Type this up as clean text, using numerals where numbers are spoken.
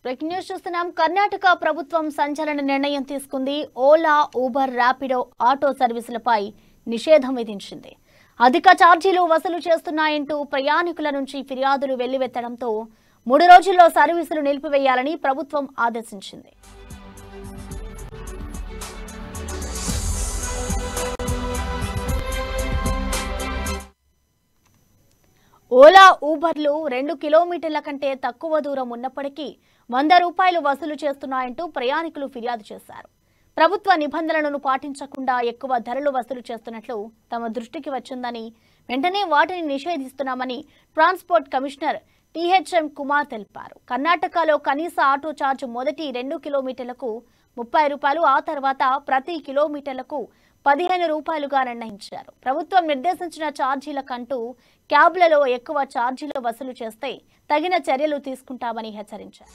Breaking news చూస్తున్నాం. కర్ణాటక ప్రభుత్వం సంచలన నిర్ణయం తీసుకుంది. ఓలా, ఊబర్, ర్యాపిడో ఆటో సర్వీసులపై నిషేధం విధించింది. అధిక ఛార్జీలు వసూలు చేస్తున్నాయంటూ ప్రయాణికుల నుంచి ఫిర్యాదులు వెల్లువెత్తడంతో 3 రోజుల్లో సర్వీసులు నిలిపివేయాలని ప్రభుత్వం ఆదేశించింది. ఓలా, ఊబర్లు 2 కిలోమీటర్ల కంటే తక్కువ దూరం ఉన్నప్పటికీ 100 రూపాయలు వసూలు చేస్తున్నాయంటూ ప్రయాణికులు ఫిర్యాదు చేశారు. ప్రభుత్వ నిబంధనలను పాటించకుండా ఎక్కువ ధరలు వసూలు చేస్తున్నట్లు తమ దృష్టికి వచ్చిందని, వెంటనే వాటిని నిషేధిస్తున్నామని ట్రాన్స్పోర్ట్ కమిషనర్ టీహెచ్ఎం కుమార్ తెలిపారు. కర్ణాటకలో కనీస ఆటో ఛార్జ్ మొదటి 2 కిలోమీటర్లకు 30 రూపాయలు, ఆ తర్వాత ప్రతి కిలోమీటర్లకు 15 రూపాయలుగా నిర్ణయించారు. ప్రభుత్వం నిర్దేశించిన ఛార్జీల కంటూ క్యాబ్లలో ఎక్కువ ఛార్జీలు వసూలు చేస్తే తగిన చర్యలు తీసుకుంటామని హెచ్చరించారు.